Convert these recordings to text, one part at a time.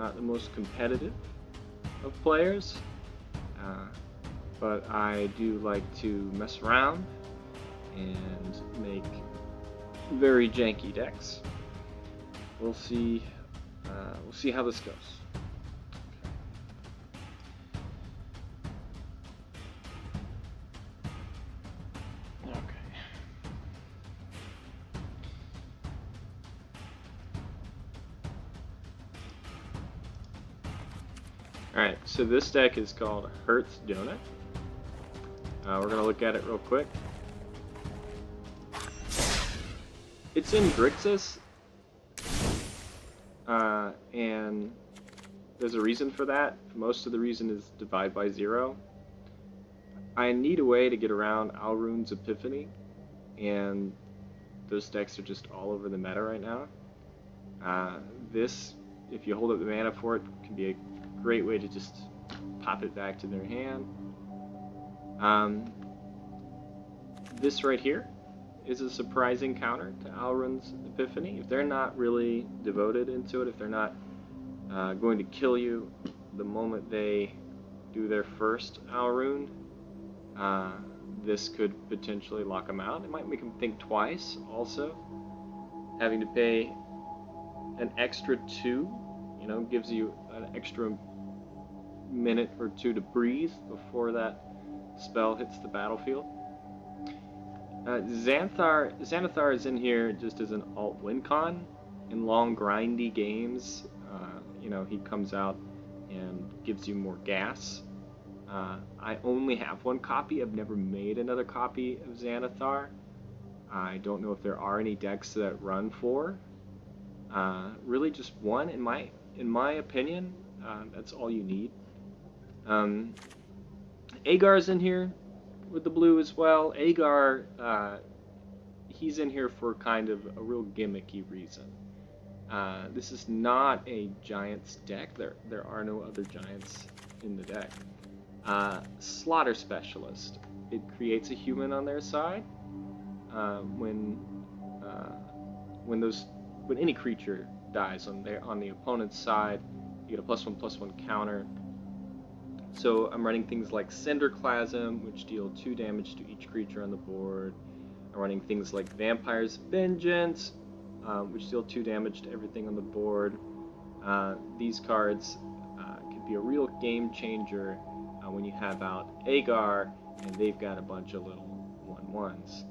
not the most competitive of players, but I do like to mess around and make very janky decks. We'll see how this goes. Alright, so this deck is called Hertz Donut. We're going to look at it real quick. It's in Grixis, and there's a reason for that. Most of the reason is divide by 0. I need a way to get around Alrund's Epiphany, and those decks are just all over the meta right now. This, if you hold up the mana for it, can be a great way to just pop it back to their hand. This right here is a surprising counter to Alrund's Epiphany. If they're not really devoted into it, if they're not going to kill you the moment they do their first Alrund, this could potentially lock them out. It might make them think twice also. Having to pay an extra 2, gives you an extra minute or 2 to breathe before that spell hits the battlefield. Xanathar is in here just as an alt win con. In long grindy games, he comes out and gives you more gas. I only have one copy. I've never made another copy of Xanathar. I don't know if there are any decks that run 4. Really just one, in my opinion. That's all you need. Agar's in here with the blue as well. Agar, he's in here for kind of a real gimmicky reason. This is not a Giants deck. There are no other Giants in the deck. Slaughter Specialist. It creates a human on their side. When any creature dies on the opponent's side, you get a +1/+1 counter. So I'm running things like Cinderclasm, which deal 2 damage to each creature on the board. I'm running things like Vampire's Vengeance, which deal 2 damage to everything on the board. These cards could be a real game changer when you have out Agar and they've got a bunch of little 1/1s.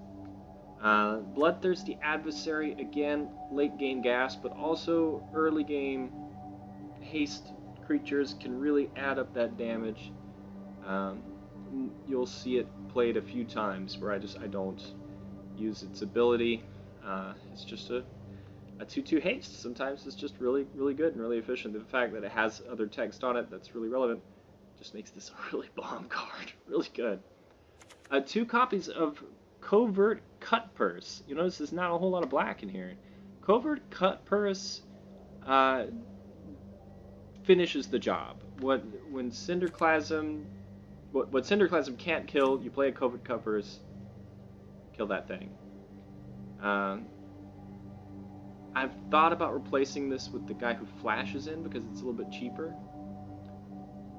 Bloodthirsty Adversary, again, late game gas, but also early game haste creatures can really add up that damage. You'll see it played a few times where I don't use its ability. It's just a 2/2 haste. Sometimes it's just really, really good and really efficient. The fact that it has other text on it that's really relevant just makes this a really bomb card. Really good. 2 copies of Covert Cut Purse. You notice there's not a whole lot of black in here. Covert Cut Purse finishes the job. What Cinderclasm can't kill, you play a Covert Cut Purse, kill that thing. I've thought about replacing this with the guy who flashes in because it's a little bit cheaper.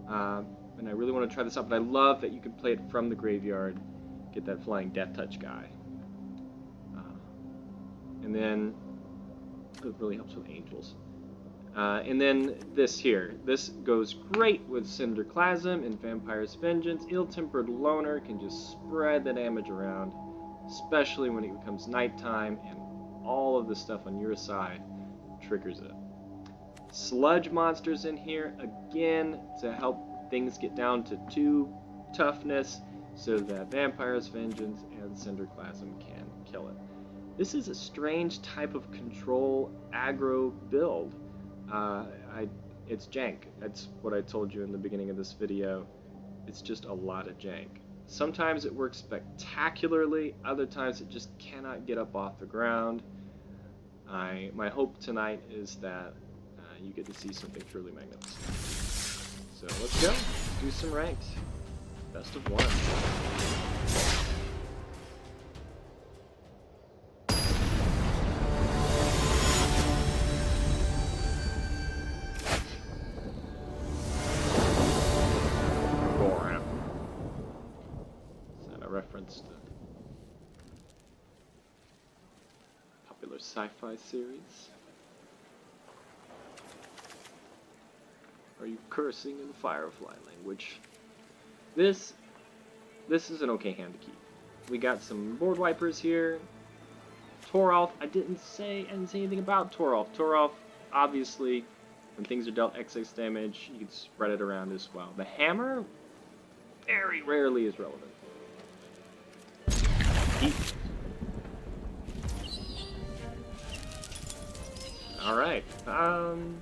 And I really want to try this out, but I love that you can play it from the graveyard, get that flying Death Touch guy. And then it really helps with angels. And then this here. This goes great with Cinderclasm and Vampire's Vengeance. Ill-Tempered Loner can just spread the damage around, especially when it becomes nighttime and all of the stuff on your side triggers it. Sludge Monsters in here, again, to help things get down to 2 toughness so that Vampire's Vengeance and Cinderclasm can kill it. This is a strange type of control aggro build. It's jank. That's what I told you in the beginning of this video. It's just a lot of jank. Sometimes it works spectacularly, other times it just cannot get up off the ground. My hope tonight is that you get to see something truly magnificent. So let's go, do some ranked. Best of 1. sci-fi series? Are you cursing in Firefly language? This is an okay hand to keep. We got some board wipers here. Toralf, I didn't say anything about Toralf. Toralf, obviously, when things are dealt XX damage, you can spread it around as well. The hammer, very rarely is relevant. Alright, I'm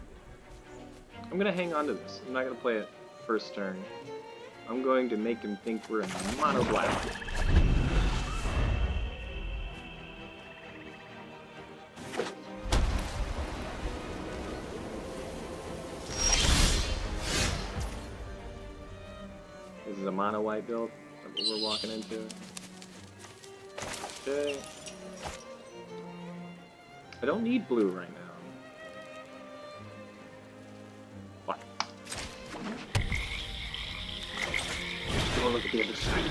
gonna hang on to this. I'm not gonna play it first turn. I'm going to make him think we're in mono black. This is a mono white build. That's what we're walking into. Okay. I don't need blue right now. What? Go look at the other side.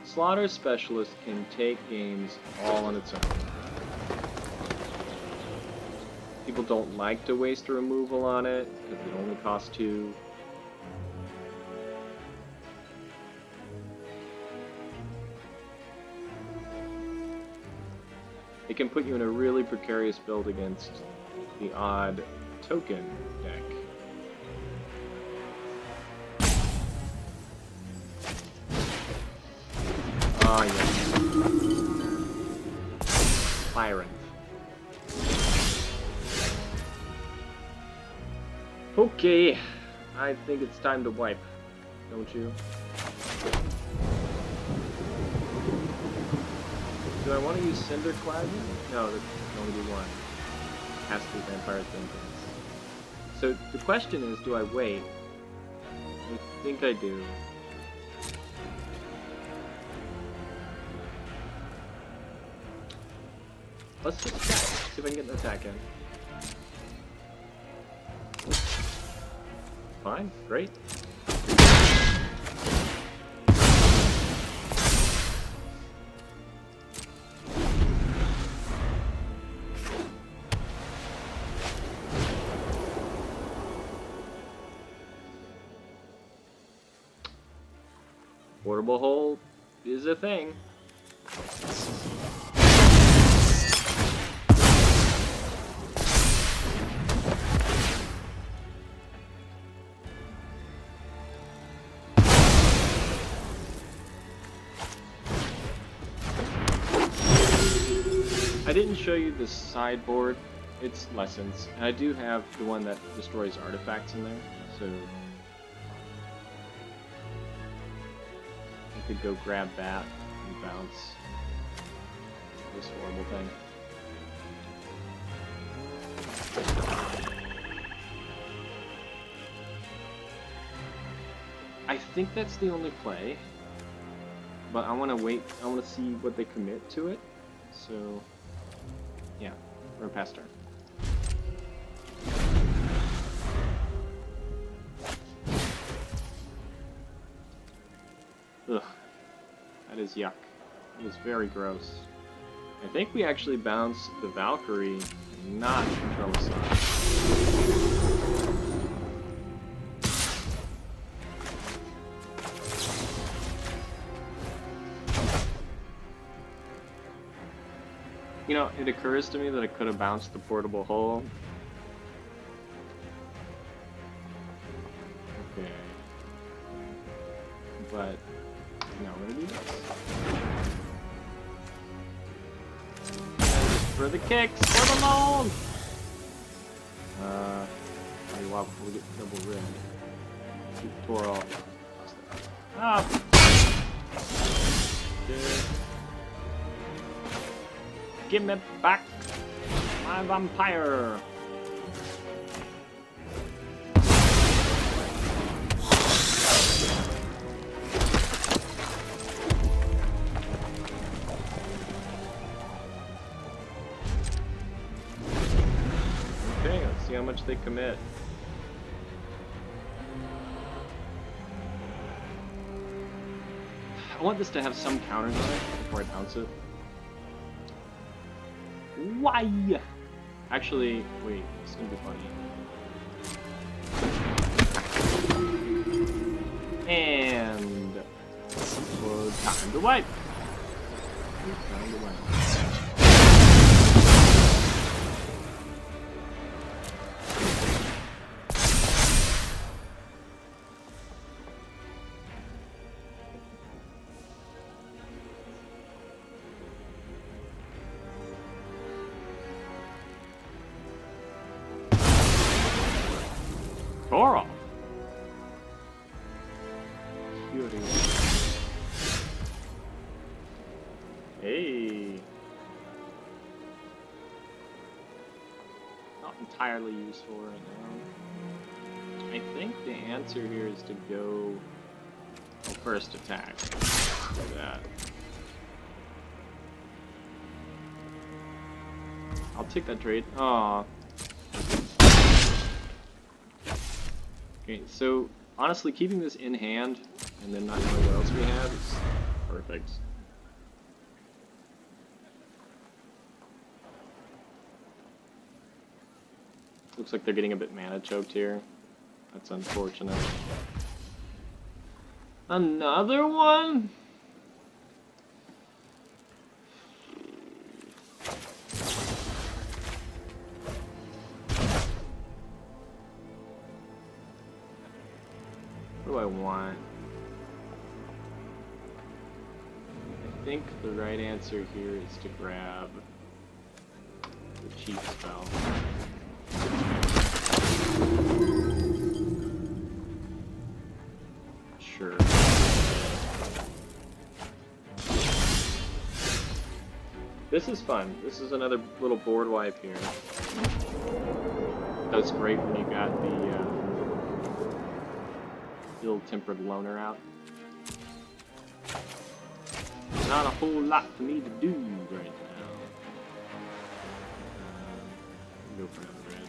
Slaughter Specialist can take games all on its own. People don't like to waste a removal on it, because it only costs 2. It can put you in a really precarious build against the odd token deck. Ah, yes. Byron. Okay, I think it's time to wipe, don't you? Do I want to use Cinder Clasm? No, that can only be one. Has to be Vampire Vengeance. So the question is, do I wait? I think I do. Let's just attack. See if I can get an attack in. Fine, great. Portable hole is a thing. I didn't show you the sideboard, it's Lessons, and I do have the one that destroys artifacts in there, so I could go grab that and bounce this horrible thing. I think that's the only play, but I want to wait, I want to see what they commit to it, so yeah, we're in past turn. Ugh, that is yuck. It is very gross. I think we actually bounced the Valkyrie, not control aside. You know, it occurs to me that I could have bounced the portable hole. Okay. But, no, we're gonna do this. For the kicks, for the loan! Tell you what, before we get double red. Keep the Toro off. Ah! Good. Give me back my vampire! Okay, let's see how much they commit. I want this to have some counters on it before I pounce it. Why? Actually, wait, it's gonna be funny. And well, time to wipe. Time to wipe. Coral. Hey. Not entirely useful right now. I think the answer here is to go first attack. Like that. I'll take that trade. Aww. Okay, so honestly, keeping this in hand and then not knowing what else we have is perfect. Looks like they're getting a bit mana choked here. That's unfortunate. Another one? What do I want? I think the right answer here is to grab the cheap spell. Sure. This is fun. This is another little board wipe here. That's great when you got the ill-tempered loner out. Not a whole lot for me to do right now. Go for another red.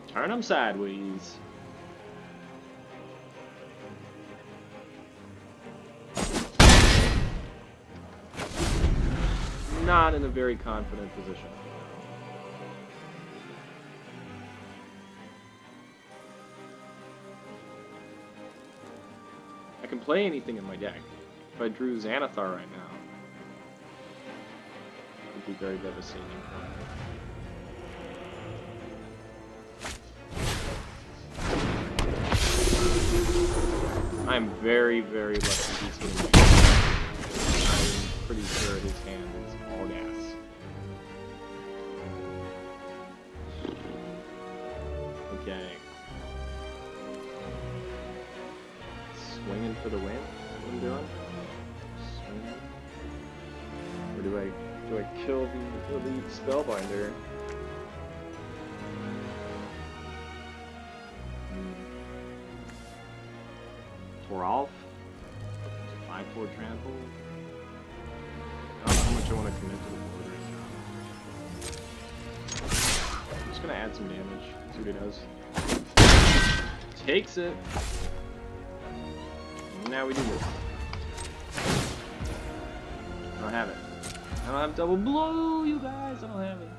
Turn them sideways. Not in a very confident position. I can play anything in my deck. If I drew Xanathar right now, it would be very devastating. I'm very, very lucky he's getting me. I'm pretty sure his hand is all gas. Okay. Swinging for the win? What I'm doing? Swinging? Or do I kill the elite spellbinder? Toralf? 5/4 trample? I don't know how much I want to commit to the board right now. I'm just gonna add some damage, see what he does. Takes it! Now we do this. I don't have it. I don't have double blow, you guys! I don't have it.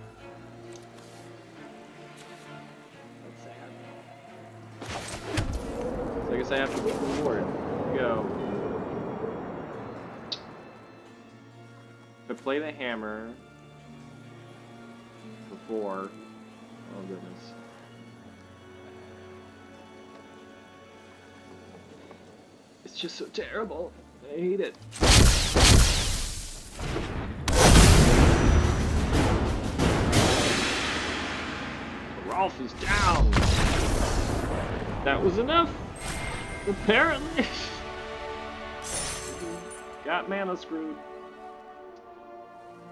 So I guess I have to beat the board. Here we go. If I play the hammer before, oh goodness. It's just so terrible. I hate it. Rolf is down. That was enough. Apparently. Got mana screwed.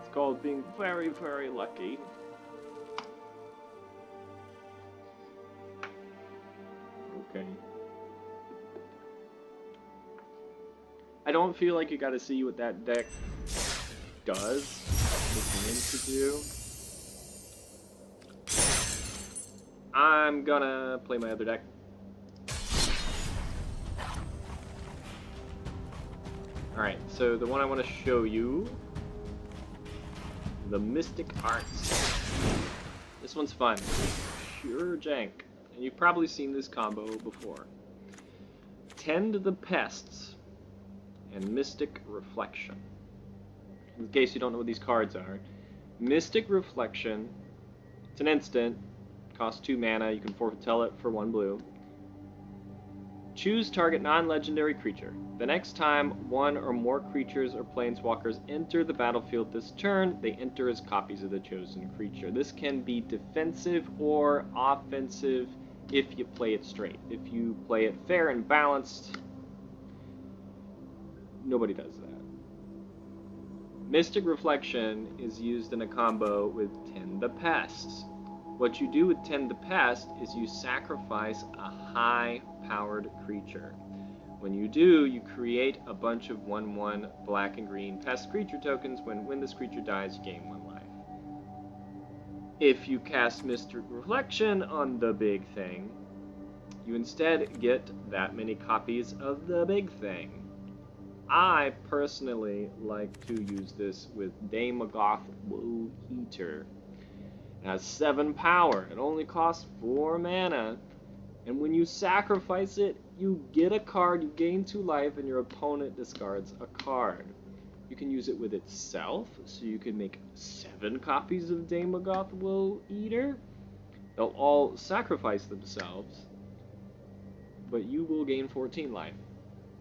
It's called being very, very lucky. Okay. I don't feel like you gotta see what that deck does. looking into do. I'm gonna play my other deck. Alright, so the one I want to show you, the Mystic Arts. This one's fun. Pure jank. And you've probably seen this combo before. Tend the Pests and Mystic Reflection. In case you don't know what these cards are, Mystic Reflection, it's an instant, costs 2 mana, you can foretell it for 1 blue. Choose target non-legendary creature. The next time one or more creatures or planeswalkers enter the battlefield this turn, they enter as copies of the chosen creature. This can be defensive or offensive if you play it straight. If you play it fair and balanced, nobody does that. Mystic Reflection is used in a combo with Tend the Pests. What you do with Tend the Pest is you sacrifice a high-powered creature. When you do, you create a bunch of 1/1 black and green pest creature tokens. When this creature dies, you gain 1 life. If you cast Mystic Reflection on the big thing, you instead get that many copies of the big thing. I personally like to use this with Daemogoth Woe Eater. It has 7 power, it only costs 4 mana, and when you sacrifice it, you get a card, you gain 2 life, and your opponent discards a card. You can use it with itself, so you can make 7 copies of Daemogoth Woe Eater. They'll all sacrifice themselves, but you will gain 14 life.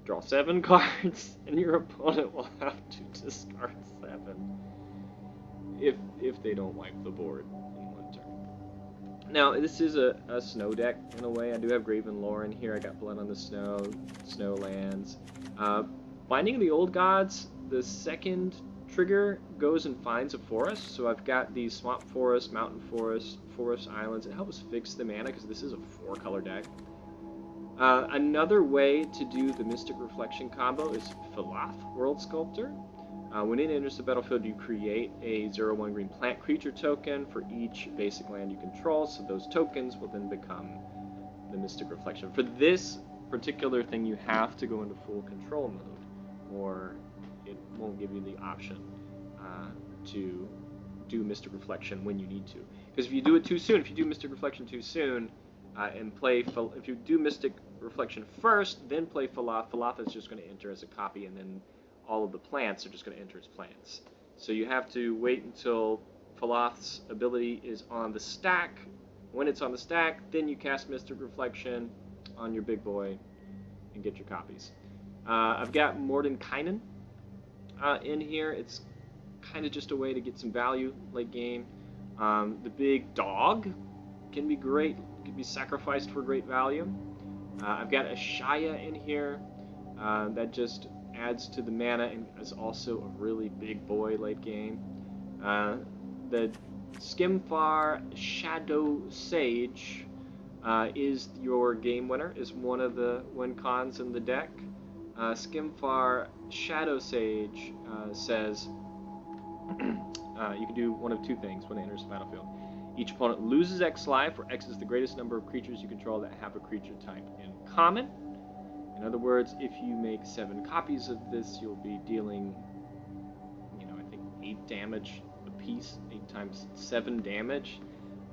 Draw 7 cards, and your opponent will have to discard 7 if they don't wipe the board in 1 turn. Now, this is a snow deck in a way. I do have Graven Lore in here. I got Blood on the Snow lands. Binding of the Old Gods, the second trigger goes and finds a forest. So I've got these Swamp Forest, Mountain Forest, Forest Islands. It helps fix the mana because this is a 4-color deck. Another way to do the Mystic Reflection combo is Philoth, World Sculptor. When it enters the battlefield, you create a 0/1 green plant creature token for each basic land you control, so those tokens will then become the Mystic Reflection. For this particular thing, you have to go into full control mode, or it won't give you the option to do Mystic Reflection when you need to. Because if you do it too soon, if you do Mystic Reflection too soon, if you do Mystic Reflection first, then play Philoth, Philoth is just going to enter as a copy, and then all of the plants are just going to enter as plants. So you have to wait until Philoth's ability is on the stack. When it's on the stack, then you cast Mystic Reflection on your big boy and get your copies. I've got Mordenkainen in here. It's kind of just a way to get some value late game. The big dog can be great. Can be sacrificed for great value. I've got Ashaya in here. That just adds to the mana and is also a really big boy late game. The Skimfar Shadow Sage is your game winner, is one of the win cons in the deck. Skimfar Shadow Sage says you can do one of 2 things when it enters the battlefield. Each opponent loses X life, where X is the greatest number of creatures you control that have a creature type in common. In other words, if you make 7 copies of this, you'll be dealing, I think 8 damage a piece, 8 times 7 damage.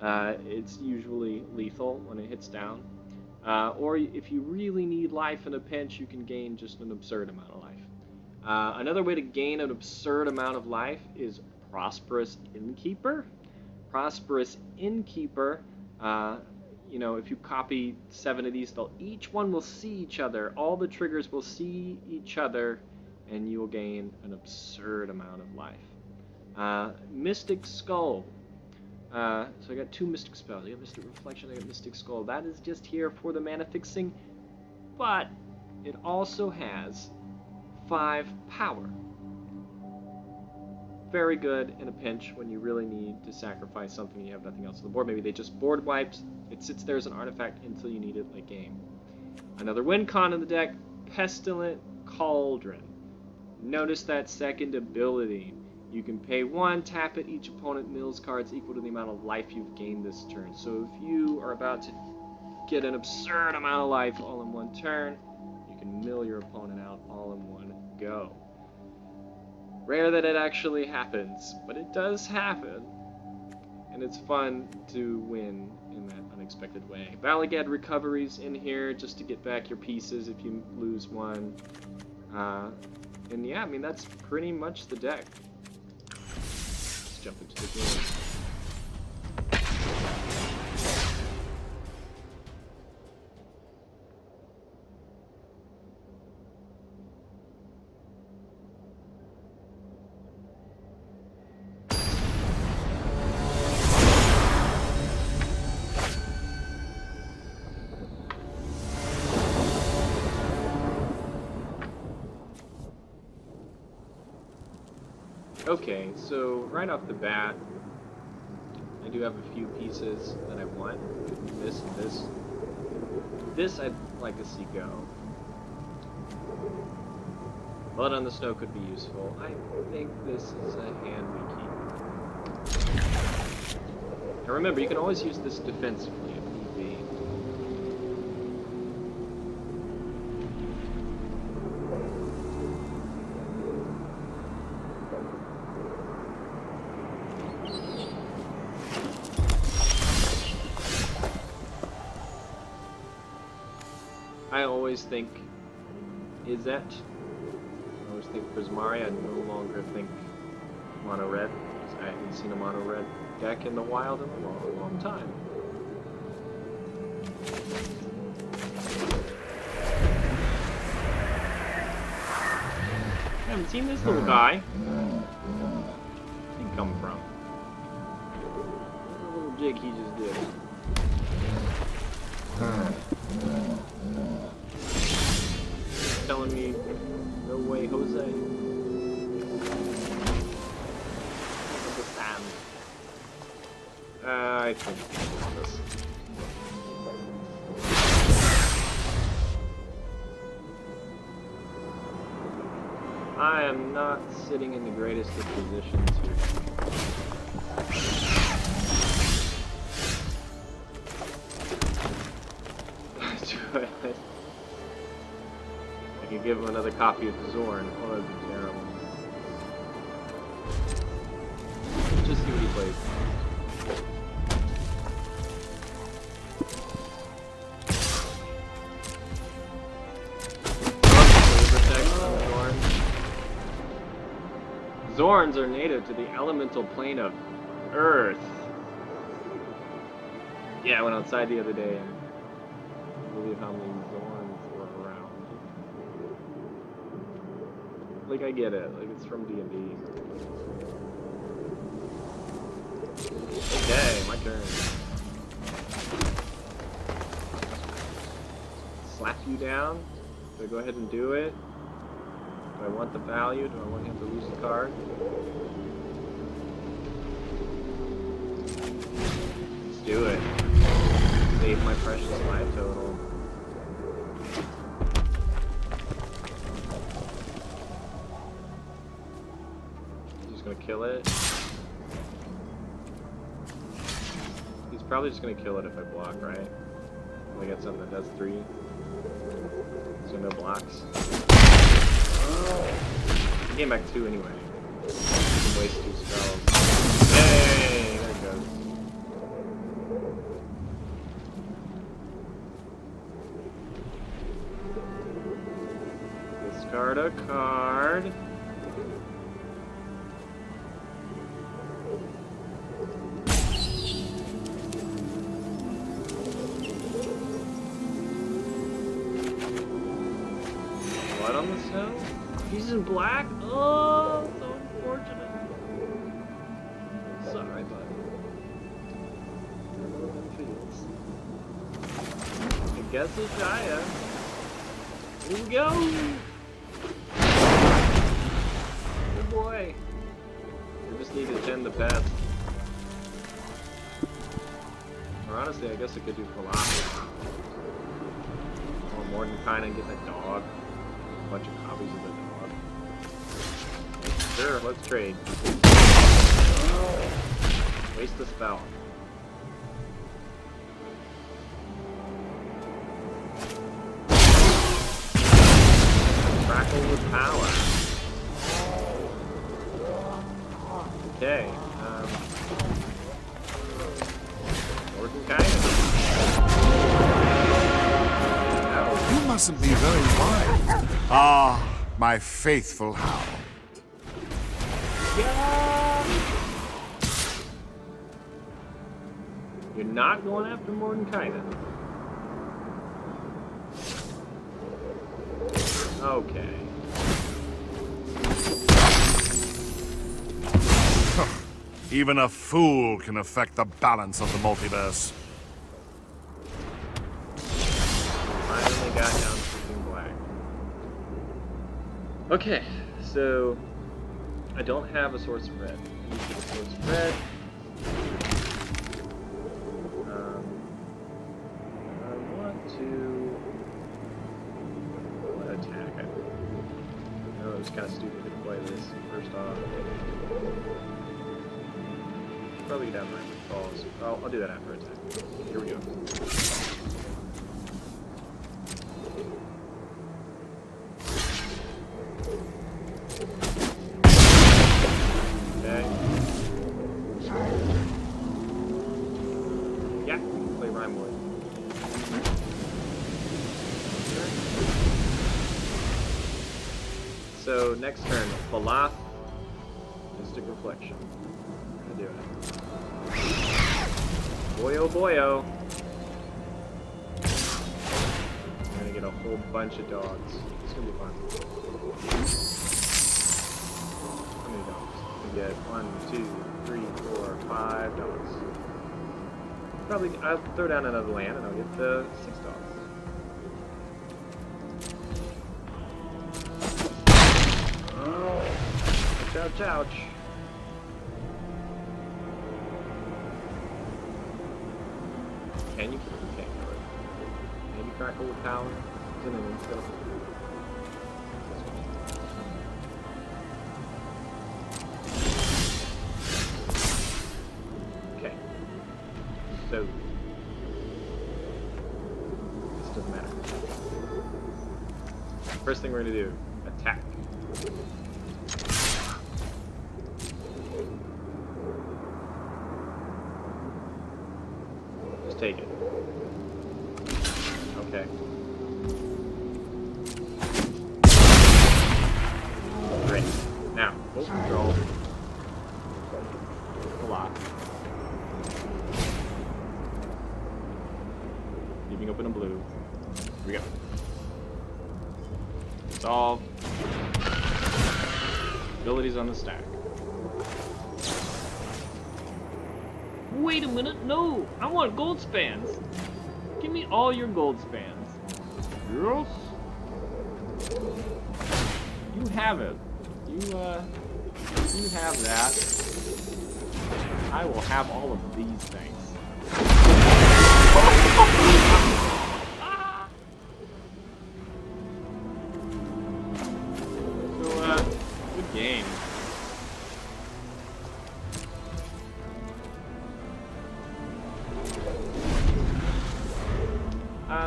It's usually lethal when it hits down. Or if you really need life in a pinch, you can gain just an absurd amount of life. Another way to gain an absurd amount of life is Prosperous Innkeeper. Prosperous Innkeeper, if you copy 7 of these, each one will see each other. All the triggers will see each other, and you will gain an absurd amount of life. Mystic Skull. So I got 2 Mystic spells. I got Mystic Reflection, I got Mystic Skull. That is just here for the mana fixing, but it also has 5 power. Very good in a pinch when you really need to sacrifice something and you have nothing else on the board. Maybe they just board wiped. It sits there as an artifact until you need it late game. Another win con in the deck, Pestilent Cauldron. Notice that second ability. You can pay 1, tap it, each opponent mills cards equal to the amount of life you've gained this turn. So if you are about to get an absurd amount of life all in one turn, you can mill your opponent out all in one go. Rare that it actually happens, but it does happen. And it's fun to win in that unexpected way. Valagad recoveries in here just to get back your pieces if you lose one. And yeah, I mean, that's pretty much the deck. Let's jump into the game. Okay, so right off the bat, I do have a few pieces that I want. This and this. This I'd like to see go. Blood on the Snow could be useful. I think this is a hand we keep. Now remember, you can always use this defensively if need be. I always think Izzet. I always think Prismari. I no longer think mono red. I haven't seen a mono red deck in the wild in a long, long time. I haven't seen this little guy. Where'd he come from? What a little jig he just did. Telling me, no way, Jose. Understand. I think this. I am not sitting in the greatest of positions here. I could give him another copy of Zorn. Oh, that'd be terrible. Just see what he plays. Zorns are native to the elemental plane of Earth. Yeah, I went outside the other day and I believe how many Zorns were around. Like, I get it. Like, it's from D&D. Okay, my turn. Slap you down? Do I go ahead and do it? Do I want the value? Do I want him to lose the card? Let's do it. Save my precious life total. He's gonna kill it. He's probably just gonna kill it if I block, right? I get something that does 3. So no blocks. He came back 2 anyway. Waste 2 spells. Hey, there it goes. Discard a card. Blood on the snow? He's in black? Oh, so unfortunate. Sorry, bud. I don't know what that feels. I guess it's Jaya. Here we go! Good boy. We just need to tend the pest. Or honestly, I guess I could do Falafel. Or Mordenkainen and get that dog. A bunch of copies of the dog. Sure, let's trade. Waste the spell. Crackle with power. Okay. Working kind of. You mustn't be very wise. Ah, my faithful hound. You're not going after Mordenkainen. Okay. Even a fool can affect the balance of the multiverse. Finally got down to freaking black. Okay, so I don't have a sword spread. I need to get a sword spread. I want to attack. I know it was kind of stupid to play this first off. Probably get down my calls. I'll do that after attack. Here we go. Okay. Yeah, we can play Rhyme Wood. So next turn, Falaf, Mystic Reflection. I'm gonna do it. Boyo boyo. I'm gonna get a whole bunch of dogs. It's gonna be fun. How many dogs? I get 1, 2, 3, 4, 5 dogs. Probably I'll throw down another land and I'll get the 6 dogs. Ouch, ouch, ouch. Can you? Okay, maybe Crackle with power. Is it an instead? Okay. So this doesn't matter. First thing we're gonna do: attack. Just take it. Okay. Great. Now, full control. A lot. Leaving open a blue. Here we go. Solve. Abilities on the stack. Wait a minute, no! I want gold spans! Give me all your gold spans. Yes? You have it. You have that. I will have all of these things. So, good game.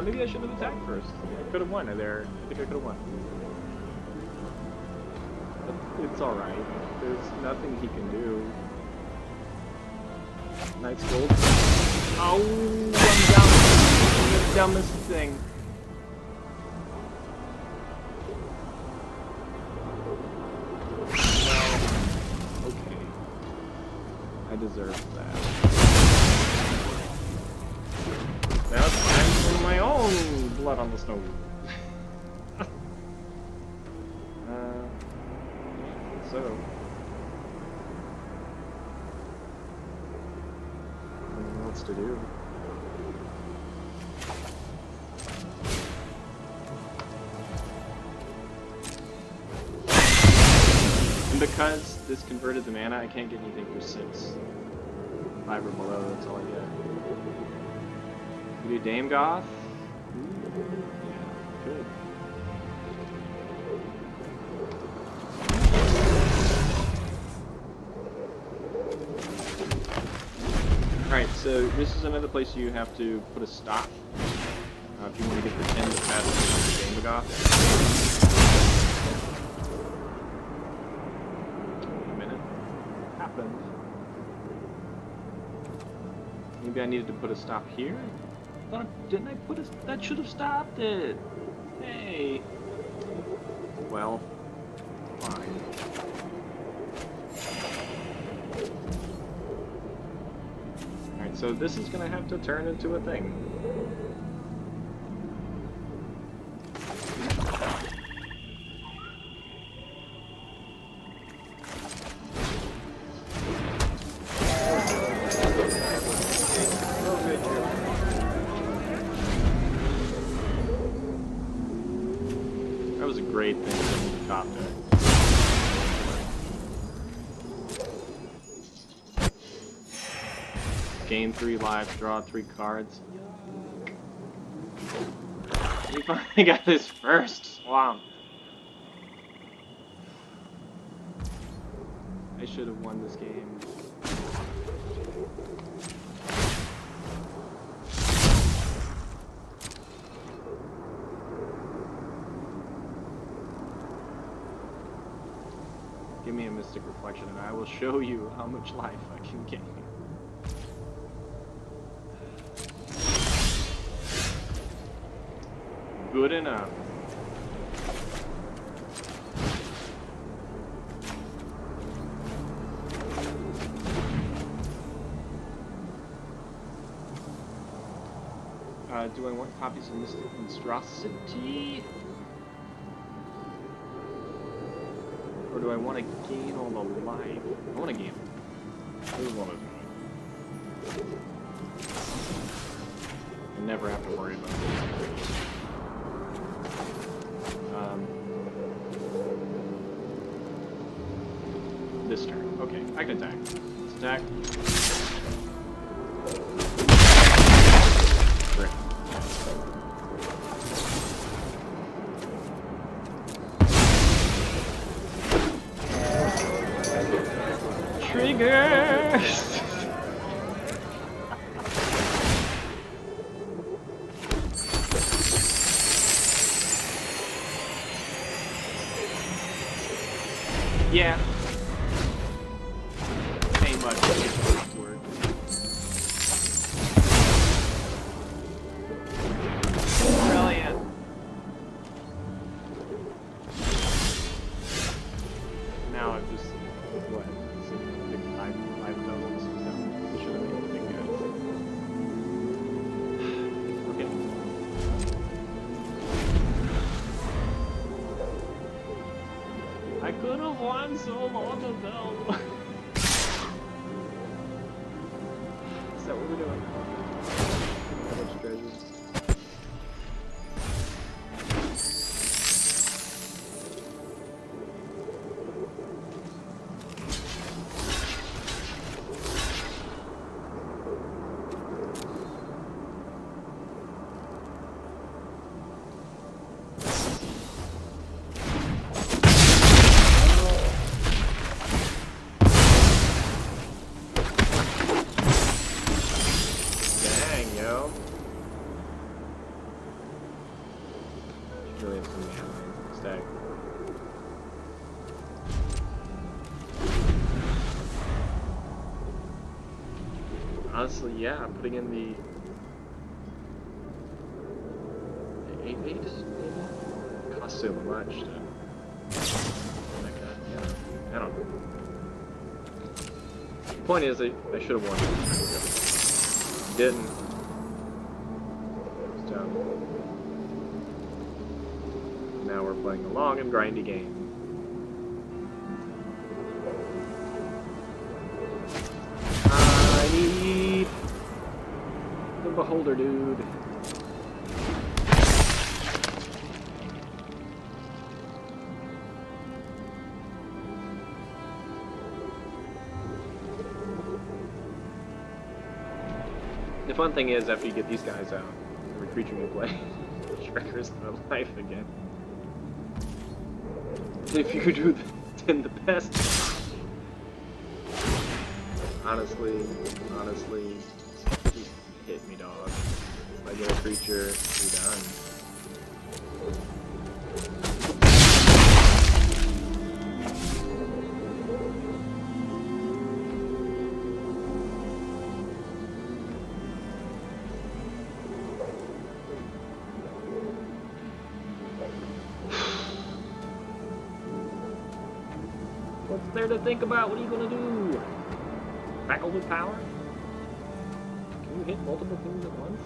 Maybe I should have attacked first. I could have won there. I think I could have won. But it's alright. There's nothing he can do. Nice gold. Oh, I'm down. The dumbest thing. Well, okay. I deserve that. Now it's time for my own blood on the stove. So. Nothing else to do. And because this converted the mana, I can't get anything for 6. 5 or below, that's all I get. You do Dame Goth? Yeah, good. Alright, so this is another place you have to put a stop if you want to get the 10 to pass the game off. Wait a minute. What happened? Maybe I needed to put a stop here? Didn't I put a... That should have stopped it! Hey! Well, fine. Alright, so this is gonna have to turn into a thing. That was a great thing from the top there. Gain 3 lives, draw 3 cards. We finally got this first swamp. I should have won this game. Give me a Mystic Reflection and I will show you how much life I can gain. Good enough. Do I want copies of Mystic Monstrosity? Or do I want to gain all the life? I want to gain. I just want to. I never have to worry about it. This turn. Okay, I can attack. Let's attack. Great. Triggers! Yeah. Ain't much to get first word. Brilliant. Now I've just what? Big five doubles. That should have made a big good. Okay. I could have won so long ago. Is that what we're doing? How much treasures? Really have some mana stack. Honestly, yeah, putting in the 8 costs so much to like that. Yeah, I don't know. The point is, I should have won. Didn't. Now we're playing a long and grindy game. I need the beholder, dude. The fun thing is, after you get these guys out, every creature you play triggers their life again. If you do then the Pests. Honestly, hit me, dog. If I get a creature, you're done. What's there to think about? What are you gonna do? Crackle with power? Can you hit multiple things at once?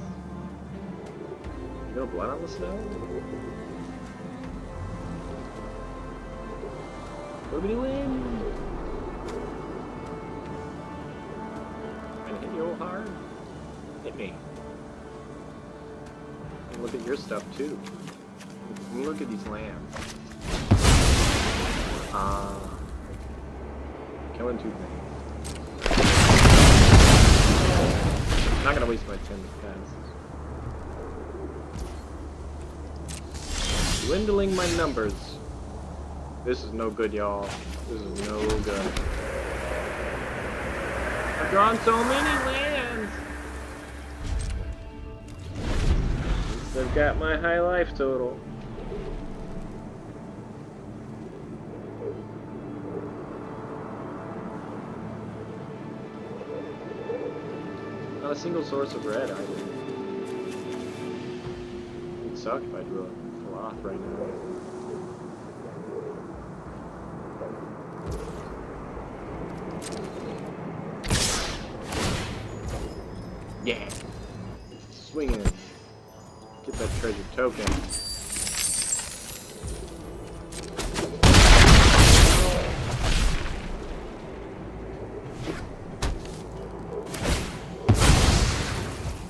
You know blood on the snow? What are we doing? Trying to hit you hard? Hit me. And look at your stuff too. Look at these lambs. Killing two things. I'm not gonna waste my 10 defense. Dwindling my numbers. This is no good, y'all. This is no good. I've drawn so many lands! I've got my high life total. Not a single source of red either. It'd suck if I drew a cloth right now. Yeah! Swinging. Get that treasure token.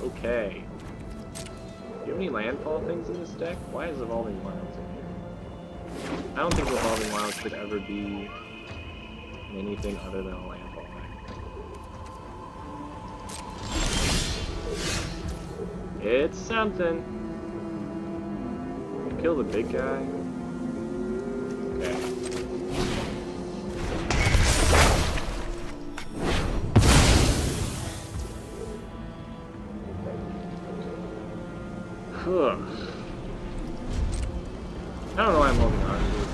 Okay. Do you have any landfall things in this deck? Why is Evolving Wilds in here? I don't think Evolving Wilds should ever be anything other than a landfall deck. It's something. Kill the big guy. Okay. Ugh. I don't know why I'm holding on to this.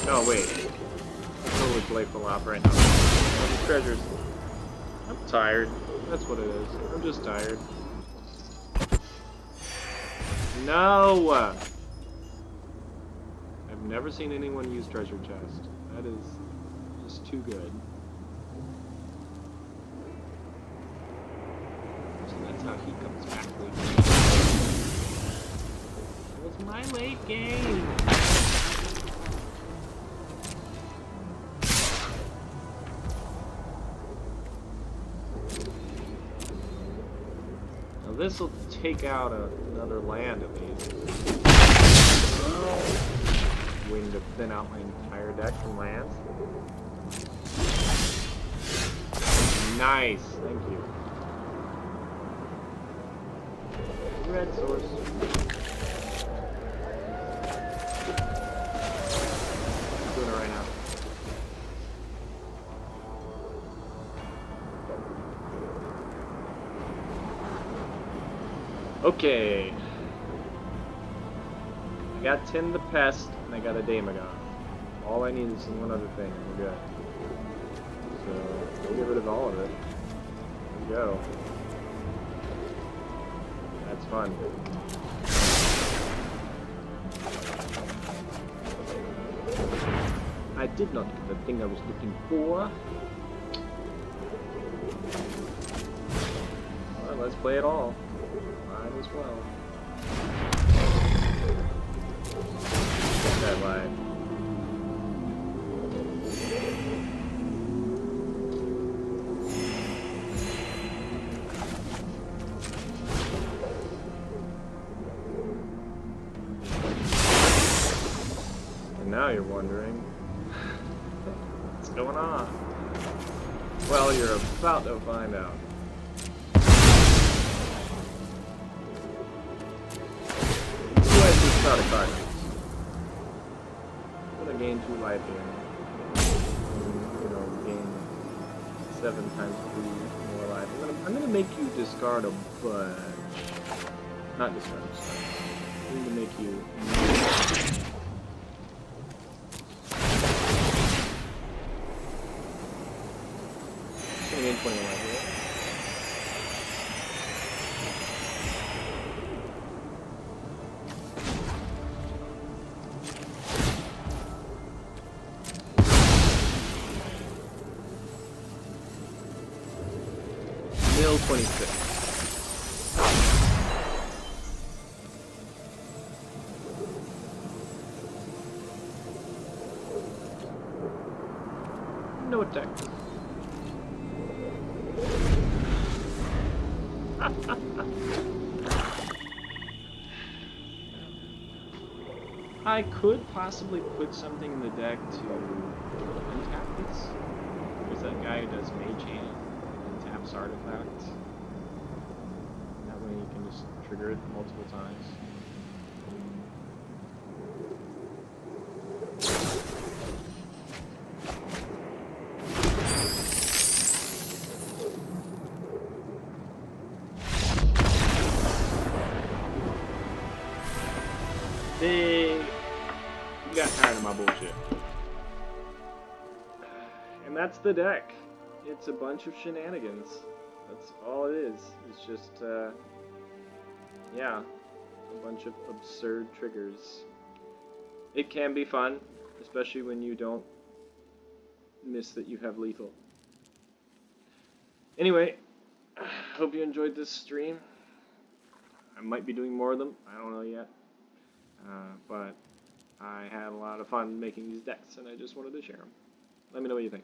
No, wait. I'm totally playful off right now. Oh, the treasures. I'm tired. That's what it is. I'm just tired. No! I've never seen anyone use treasure chest. That is just too good. So that's how he comes back late game. It was my late game! Now this will take out another land at least. Waiting to thin out my entire deck from lands. Nice, thank you. Red source. I'm doing it right now. Okay. I got 10 the Pest, and I got a Demagon. All I need is one other thing, and we're good. So, we'll get rid of all of it. There we go. That's fun. I did not get the thing I was looking for. Well, let's play it all. Might as well. Get that live. Now you're wondering what's going on. Well, you're about to find out. Let's just start a card. I'm gonna gain 2 life here. 7 times 3 more alive. I'm gonna make you discard a bunch. Not discard, I'm gonna make you... I'm gonna gain 20 alive here. Mill 26. No attack. I could possibly put something in the deck to untap this. There's that guy who does Mage Hand and taps artifacts. That way you can just trigger it multiple times. They got tired of my bullshit. And that's the deck. It's a bunch of shenanigans. That's all it is. It's just, yeah, a bunch of absurd triggers. It can be fun, especially when you don't miss that you have lethal. Anyway, hope you enjoyed this stream. I might be doing more of them. I don't know yet. But I had a lot of fun making these decks, and I just wanted to share them. Let me know what you think.